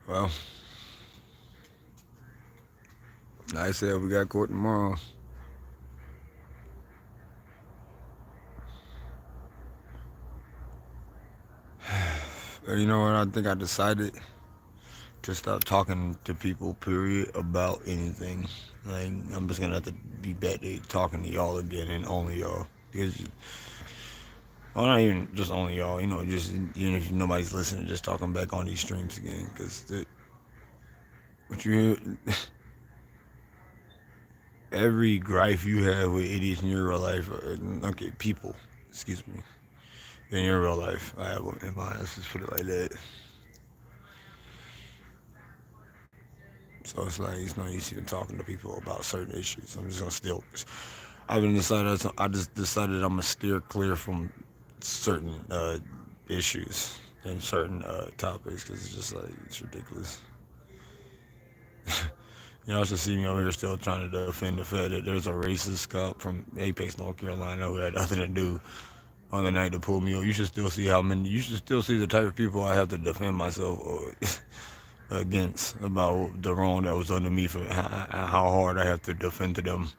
Well, like I said, we got court tomorrow. You know what? I think I decided to stop talking to people, period, about anything. Like, I'm just gonna have to be back to talking to y'all again and only y'all. Because, well, not even just only y'all, just even if nobody's listening, just talking back on these streams again. Because what you hear, every gripe you have with idiots in your real life, okay, people, excuse me, in your real life, I have one in mine. Let's just put it like that. So it's no use even talking to people about certain issues. I'm just gonna still. I've been decided. I just decided I'm gonna steer clear from certain issues and certain topics because it's just like it's ridiculous. You also see me over here still trying to defend the fact that there's a racist cop from Apex, North Carolina, who had nothing to do on the night to pull me over. You should still see how many. You should still see the type of people I have to defend myself against about the wrong that was under me for how hard I have to defend to them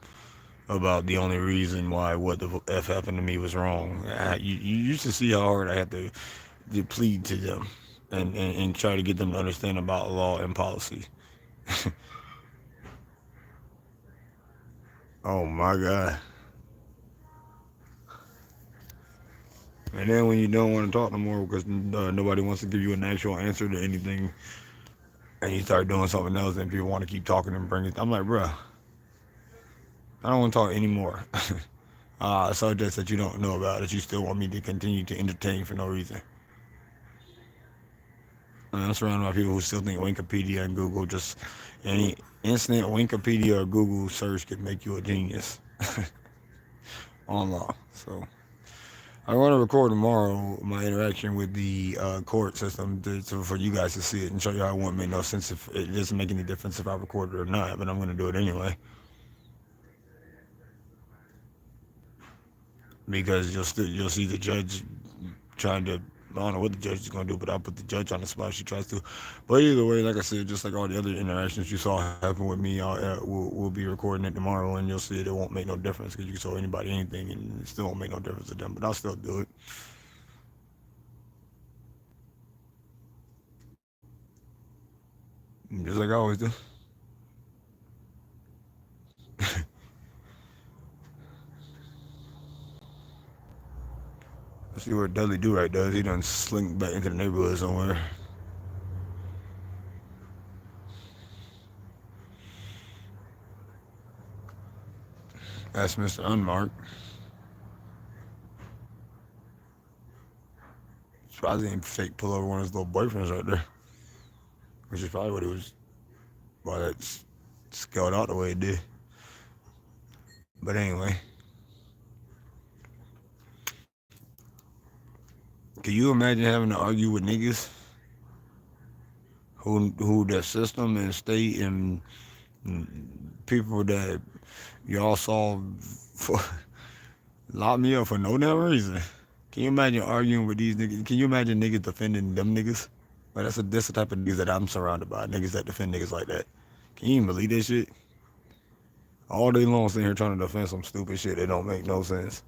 about the only reason why what the f happened to me was wrong. You used to see how hard I had to plead to them and try to get them to understand about law and policy. Oh my god! And then when you don't want to talk no more because nobody wants to give you an actual answer to anything, and you start doing something else, and people want to keep talking and bring it. I'm like, bruh, I don't want to talk anymore. Subjects that you don't know about that you still want me to continue to entertain for no reason. And I'm surrounded by people who still think Wikipedia and Google just any instant Wikipedia or Google search could make you a genius on law. So I want to record tomorrow my interaction with the court system for you guys to see it and show you how it won't make no sense if it doesn't make any difference if I record it or not. But I'm going to do it anyway because you'll see the judge trying to. I don't know what the judge is going to do, but I'll put the judge on the spot if she tries to. But either way, like I said, just like all the other interactions you saw happen with me, we'll be recording it tomorrow, and you'll see it. It won't make no difference because you can tell anybody anything, and it still won't make no difference to them. But I'll still do it, just like I always do. Let's see what Dudley Do Right does. He done slink back into the neighborhood somewhere. That's Mr. Unmarked. Surprised he ain't fake pull over one of his little boyfriends right there, which is probably what he was. Why that scaled out the way it did. But anyway, can you imagine having to argue with niggas who the system and state and people that y'all saw for lock me up for no damn reason? Can you imagine arguing with these niggas? Can you imagine niggas defending them niggas? Like that's the type of niggas that I'm surrounded by. Niggas that defend niggas like that. Can you even believe this shit? All day long sitting here trying to defend some stupid shit that don't make no sense.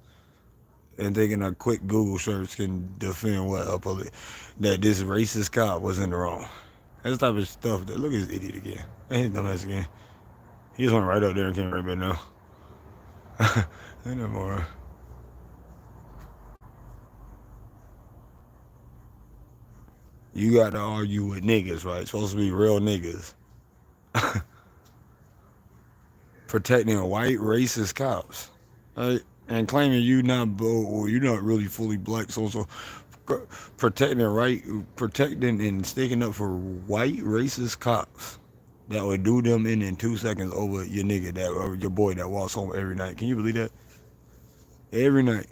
And thinking a quick Google search can defend that this racist cop was in the wrong. That's the type of stuff that look at this idiot again. Ain't his dumbass again. He just went right up there and came right back now. Ain't no more. You got to argue with niggas, right? Supposed to be real niggas. Protecting white racist cops. Right? And claiming you're not really fully black, so protecting and sticking up for white racist cops that would do them in 2 seconds over your nigga that or your boy that walks home every night. Can you believe that? Every night.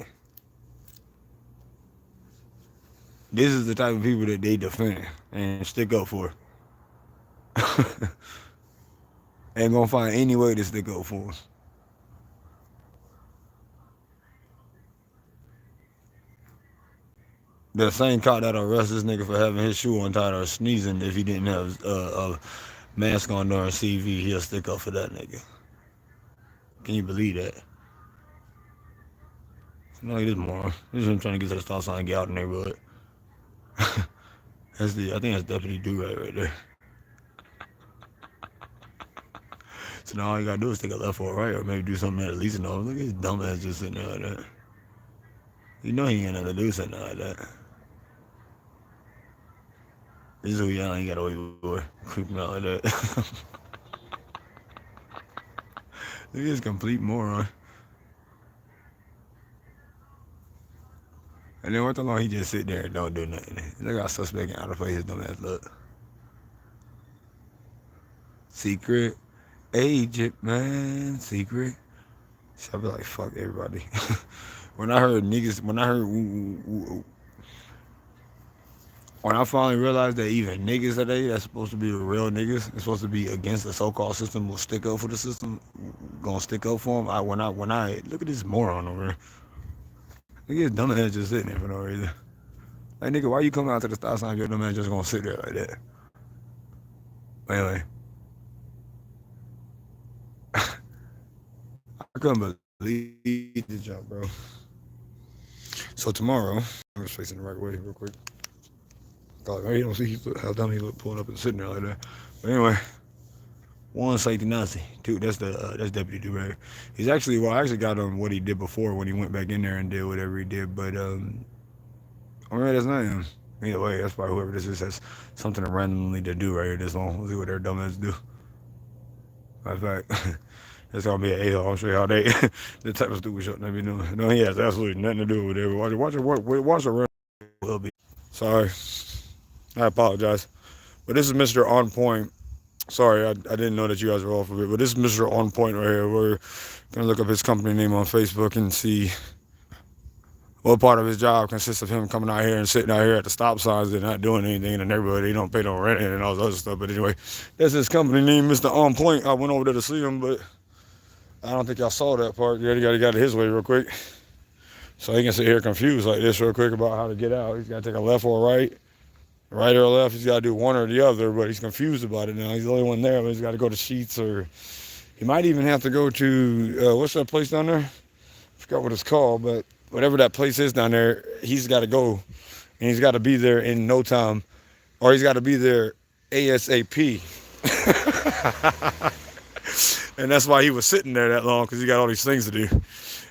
This is the type of people that they defend and stick up for. Ain't gonna find any way to stick up for. The same cop that arrest this nigga for having his shoe untied or sneezing if he didn't have a mask on during CV, he'll stick up for that nigga. Can you believe that? No, he is more. This is him trying to get to the stop sign and get out of the neighborhood. I think that's Deputy Do right there. So now all you gotta do is take a left or a right, or maybe do something at least. No, look at his dumb ass just sitting there like that. You know he ain't nothing to do something like that. This is who y'all ain't got away with. Creeping out like that. Look at this complete moron. And then what the long he just sit there and don't do nothing. Look how suspect and out of place his dumb ass look. Secret agent, man. Secret. So I be like, fuck everybody. When I heard niggas, when I finally realized that even niggas today that's supposed to be the real niggas, it's supposed to be against the so-called system, will stick up for the system, gonna stick up for them. When I look at this moron over here. Look at his dumb ass just sitting there for no reason. Like nigga, why you coming out to the stop sign if your dumb ass just gonna sit there like that? Anyway, I couldn't believe the jump, bro. So tomorrow, I'm just facing the right way real quick. God, right, you don't see how dumb he look pulling up and sitting there like that. But anyway, one safety Nazi, two. That's Deputy Durag. He's actually I actually got him what he did before when he went back in there and did whatever he did. But all right, that's not him. Either way, that's probably whoever this is has something randomly to do right here this long. We'll see what their dumbass do. Matter of fact, it's gonna be an a-hole. I'll show you how they the type of stupid shit they be doing. No, he has absolutely nothing to do with it. Watch it. Will be. Sorry, I apologize. But this is Mr. On Point. Sorry, I didn't know that you guys were off of it. But this is Mr. On Point right here. We're gonna look up his company name on Facebook and see what part of his job consists of him coming out here and sitting out here at the stop signs and not doing anything in the neighborhood. He don't pay no rent and all this other stuff. But anyway, that's his company name, Mr. On Point. I went over there to see him, but I don't think y'all saw that part. You got it his way real quick. So he can sit here confused like this real quick about how to get out. He's got to take a left or a right or left. He's got to do one or the other, but he's confused about it now. He's the only one there, but he's got to go to Sheets, or he might even have to go to, what's that place down there? I forgot what it's called, but whatever that place is down there, he's got to go, and he's got to be there in no time, or he's got to be there ASAP. And that's why he was sitting there that long, because he got all these things to do.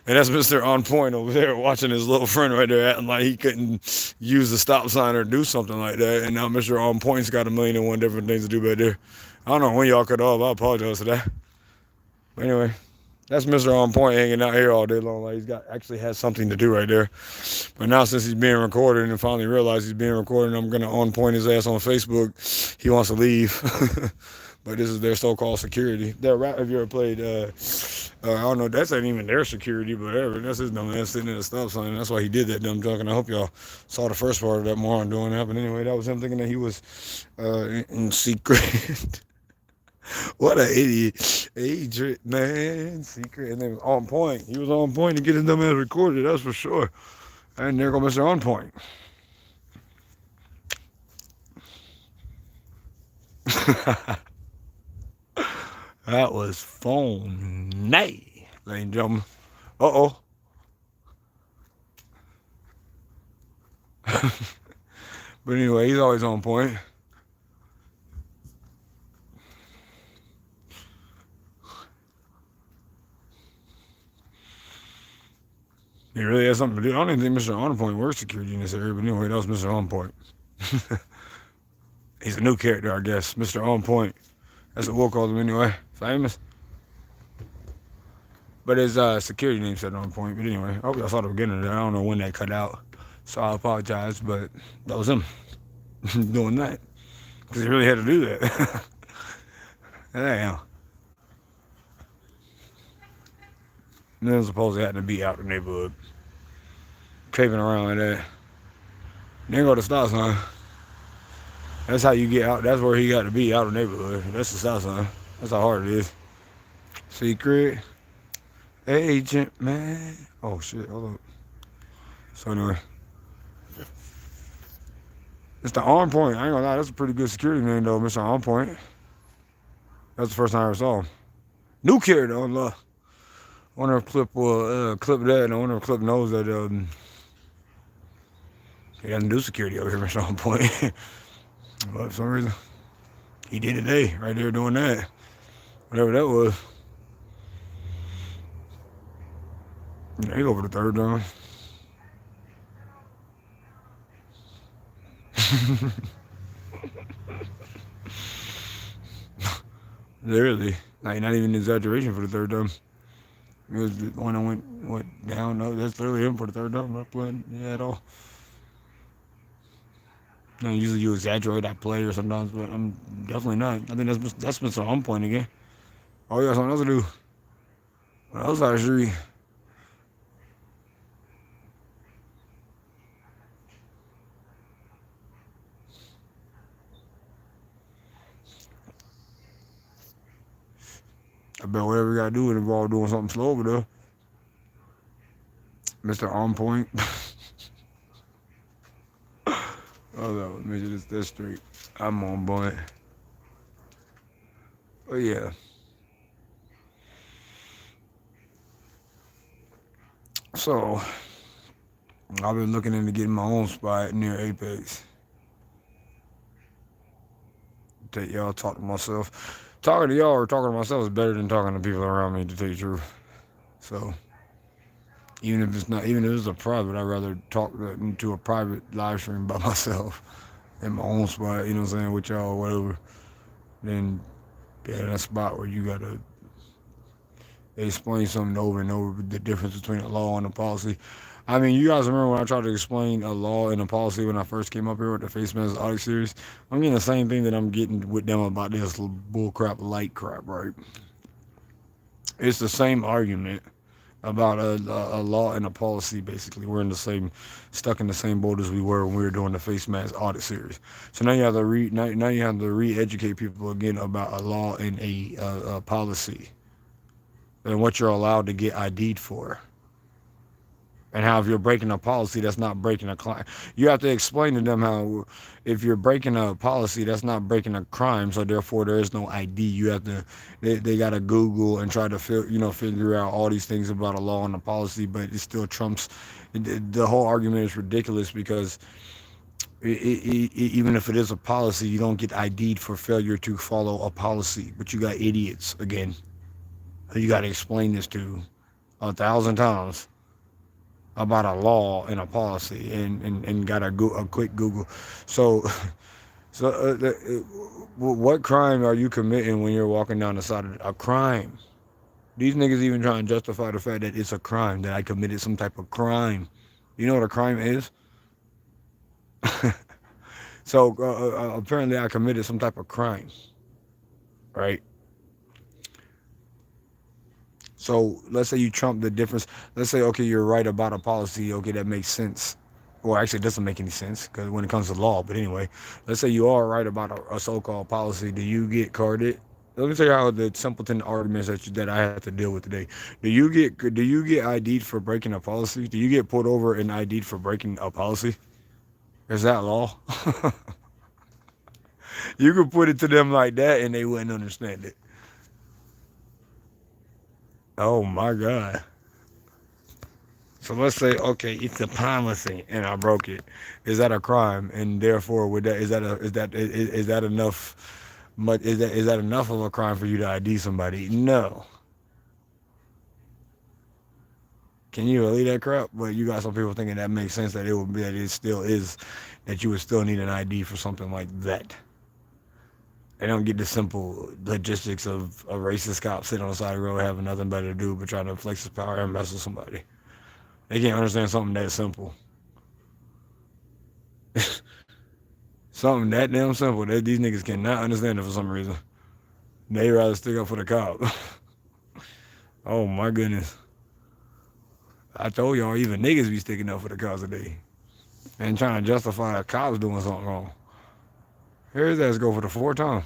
And that's Mr. On Point over there watching his little friend right there acting like he couldn't use the stop sign or do something like that. And now Mr. On Point's got 1,000,001 different things to do back there. I don't know when y'all cut off. I apologize for that. But anyway, that's Mr. On Point hanging out here all day long. Like actually has something to do right there. But now since he's being recorded and finally realized he's being recorded, I'm going to on point his ass on Facebook. He wants to leave. But this is their so-called security. If you ever played, I don't know, that's ain't even their security, but whatever. That's his dumb ass sitting at a stop sign. That's why he did that dumb junk. And I hope y'all saw the first part of that moron doing that. But anyway, that was him thinking that he was in secret. What an idiot. Agent, man. Secret. And it was On Point. He was on point to get his dumb ass recorded, that's for sure. And there goes Mr. On Point. That was phony, ladies and gentlemen. Uh-oh. But anyway, he's always on point. He really has something to do. I don't even think Mr. On Point works security in this area, but anyway, that was Mr. On Point. He's a new character, I guess. Mr. On Point. That's what we'll call him anyway. Famous. But his security name said On Point. But anyway, I hope y'all saw the beginning of that. I don't know when that cut out. So I apologize, but that was him doing that. Because he really had to do that. Damn. And then supposedly had to be out the neighborhood. Caping around like that. Then go to stop sign. That's how you get out. That's where he got to be, out of the neighborhood. That's the stop sign. That's how hard it is. Secret agent, man. Oh shit, hold up. So anyway. It's the On Point. I ain't gonna lie, that's a pretty good security name though, Mr. On Point. That's the first time I ever saw him. New kid though, look. I wonder if Clip will clip that, and I wonder if Clip knows that he doesn't do security over here, Mr. On Point. But for some reason, he did today, right there doing that. Whatever that was. Yeah, he go for the third down. Literally. Like, not even an exaggeration for the third down. It was the one that went down. No, that's literally him for the third down. Not playing at all. No, usually you exaggerate that play or sometimes, but I'm definitely not. I think that's been some on point again. Oh, yeah, something else to do. What else actually? I bet whatever we gotta do would involve doing something slow over there. Mr. On Point. Oh no, let me get this straight. I'm on point. But yeah. So I've been looking into getting my own spot near Apex. Take y'all talk to myself. Talking to y'all or talking to myself is better than talking to people around me, to tell you the truth. So even if it's a private, I'd rather talk to a private live stream by myself in my own spot, you know what I'm saying, with y'all or whatever, than be in a spot where you gotta explain something over and over, the difference between a law and a policy. I mean, you guys remember when I tried to explain a law and a policy when I first came up here with the Face Mask Audit series? I'm getting the same thing that I'm getting with them about this bullcrap light crap, right? It's the same argument about a law and a policy. Basically, we're in the same, stuck in the same boat as we were when we were doing the Face Mask Audit series. So now you have to now you have to re-educate people again about a law and a policy and what you're allowed to get ID'd for. And how if you're breaking a policy, that's not breaking a crime. You have to explain to them how if you're breaking a policy, that's not breaking a crime. So therefore, there is no ID. You have to they got to Google and try to figure out all these things about a law and a policy, but it still trumps. The whole argument is ridiculous because even if it is a policy, you don't get ID'd for failure to follow a policy. But you got idiots again. You got to explain this to 1,000 times about a law and a policy and got a quick Google. So, what crime are you committing when you're walking down the side of a crime? These niggas even trying to justify the fact that it's a crime, that I committed some type of crime. You know what a crime is? So, apparently I committed some type of crime, right? So let's say you trump the difference. Let's say, okay, you're right about a policy. Okay, that makes sense. Well, actually, it doesn't make any sense because when it comes to law. But anyway, let's say you are right about a so-called policy. Do you get carded? Let me tell you how the simpleton arguments that I have to deal with today. Do you get ID'd for breaking a policy? Do you get pulled over and ID'd for breaking a policy? Is that law? You could put it to them like that and they wouldn't understand it. Oh my God. So let's say, okay, it's a policy and I broke it. Is that a crime? And therefore, would that is that enough? Is that enough of a crime for you to ID somebody? No. Can you believe that crap? But you got some people thinking that makes sense, that it still is, that you would still need an ID for something like that. They don't get the simple logistics of a racist cop sitting on the side of the road having nothing better to do but trying to flex his power and mess with somebody. They can't understand something that simple. Something that damn simple that these niggas cannot understand it for some reason. They rather stick up for the cop. Oh my goodness. I told y'all even niggas be sticking up for the cops today. And trying to justify the cops doing something wrong. Here's that go for the fourth time.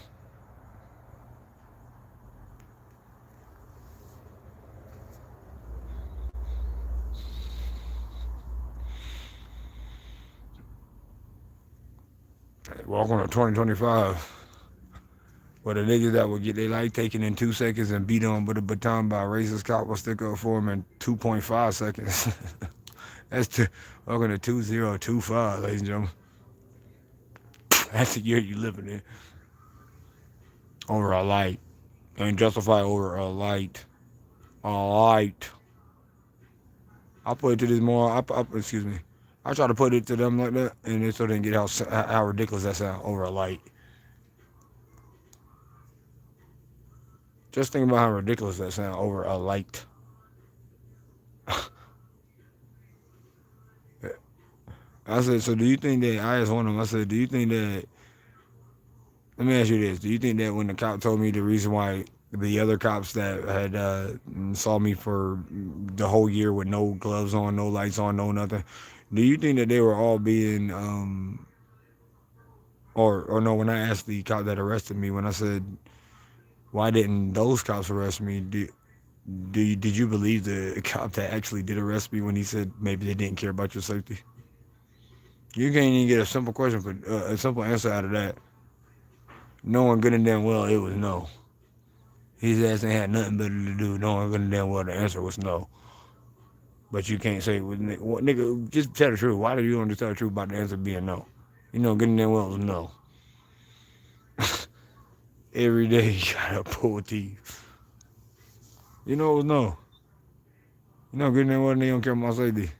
Welcome to 2025. Where the niggas that would get their life taken in 2 seconds and beat on with a baton by a racist cop will stick up for them in 2.5 seconds. That's welcome to 2025, ladies and gentlemen. That's the year you living in. Over a light. And justify over a light. A light. I put it to this more. Excuse me. I try to put it to them like that, and they still didn't get how ridiculous that sound over a light. Just think about how ridiculous that sound over a light. I said, so do you think that, I asked one of them, I said, do you think that, let me ask you this, do you think that when the cop told me the reason why the other cops that had saw me for the whole year with no gloves on, no lights on, no nothing, do you think that they were all being, or no, when I asked the cop that arrested me, when I said, why didn't those cops arrest me, did you believe the cop that actually did arrest me when he said maybe they didn't care about your safety? You can't even get a simple question for a simple answer out of that. Knowing good and damn well it was no. His ass ain't had nothing better to do. Knowing good and damn well the answer was no. But you can't say, well, nigga, just tell the truth. Why do you want to tell the truth about the answer being no? You know good and damn well it was no. Every day you gotta pull teeth. You know it was no. You know good and damn well they don't care about my safety.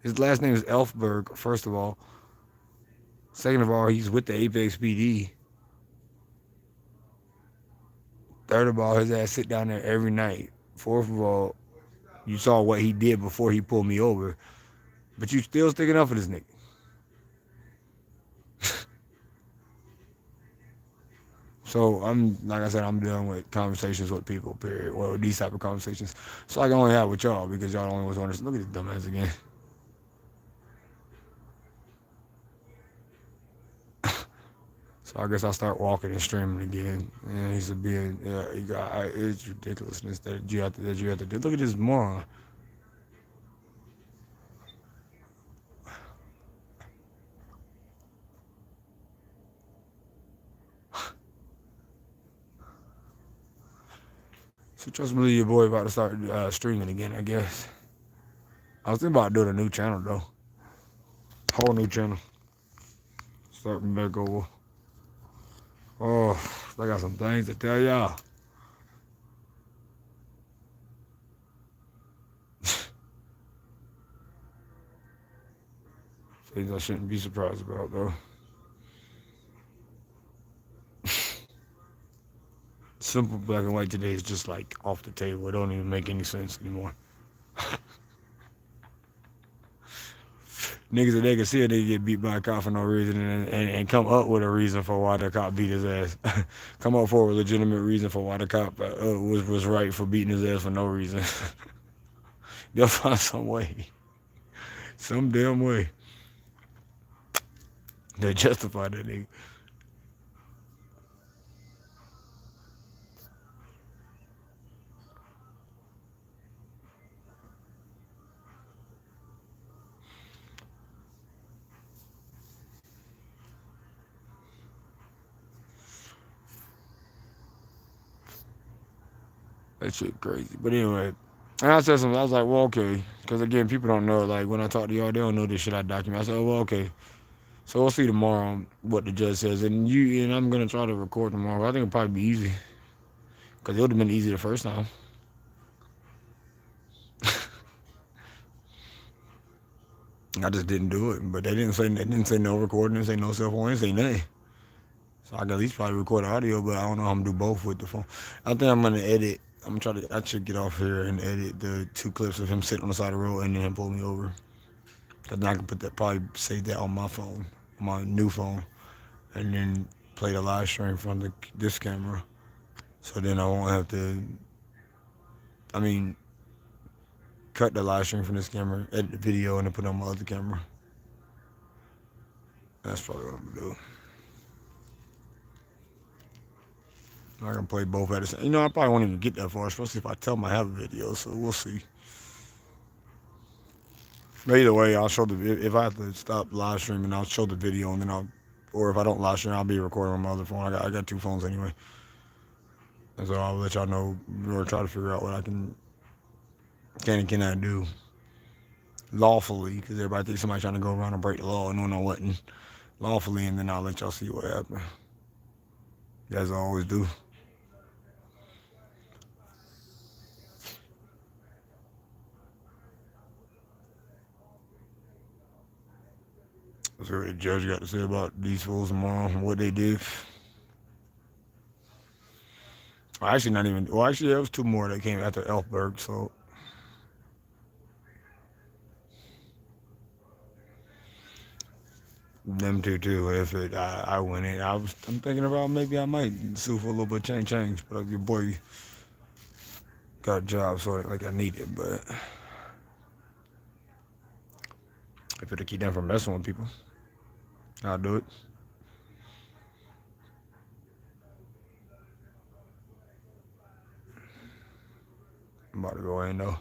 His last name is Elfberg, first of all. Second of all, he's with the Apex PD. Third of all, his ass sit down there every night. Fourth of all, you saw what he did before he pulled me over. But you still sticking up for this nigga. So I'm, like I said, I'm dealing with conversations with people, period. Well, these type of conversations. So I can only have with y'all because y'all the only ones want to look at this dumbass again. So I guess I'll start walking and streaming again. And he's being, it's ridiculousness that you have to do. Look at this moron. So trust me, your boy about to start streaming again, I guess. I was thinking about doing a new channel though. Whole new channel. Starting back over. Oh, I got some things to tell y'all. Things I shouldn't be surprised about though. Simple black and white today is just like off the table. It don't even make any sense anymore. Niggas that they can see it, they get beat by a cop for no reason and come up with a reason for why the cop beat his ass. Come up for a legitimate reason for why the cop was right for beating his ass for no reason. They'll find some way. Some damn way. They justify that nigga. That shit crazy. But anyway, and I said something. I was like, well, okay. Because again, people don't know. Like, when I talk to y'all, they don't know this shit I document. I said, oh, well, okay. So we'll see tomorrow what the judge says. And I'm going to try to record tomorrow. I think it'll probably be easy. Because it would have been easy the first time. I just didn't do it. But they didn't say no recording. They didn't say no cell phone. They didn't say nothing. So I can at least probably record audio, but I don't know how I'm going to do both with the phone. I think I'm going to edit. I should get off here and edit the 2 clips of him sitting on the side of the road and then him pull me over. Cause I can probably save that on my phone, my new phone, and then play the live stream from this camera. So then I won't have to, cut the live stream from this camera, edit the video, and then put it on my other camera. That's probably what I'm gonna do. I can play both at the same. I probably won't even get that far, especially if I tell them I have a video. So we'll see. But either way, I'll show if I have to stop live streaming, I'll show the video and then I'll or if I don't live stream, I'll be recording on my other phone. I got 2 phones anyway, and so I'll let y'all know or try to figure out what I can and cannot do lawfully, because everybody thinks somebody trying to go around and break the law and doing all that and lawfully, and then I'll let y'all see what happens. As I always do. Let's see what the judge got to say about these fools tomorrow and what they did. Well, actually, not even. Well, actually, there was 2 more that came after Elfberg, so them two too. If I win it, I'm thinking about maybe I might sue for a little bit of change, but your boy got a job, so like I need it. But if it'll keep them from messing with people, I'll do it. I'm about to go in though.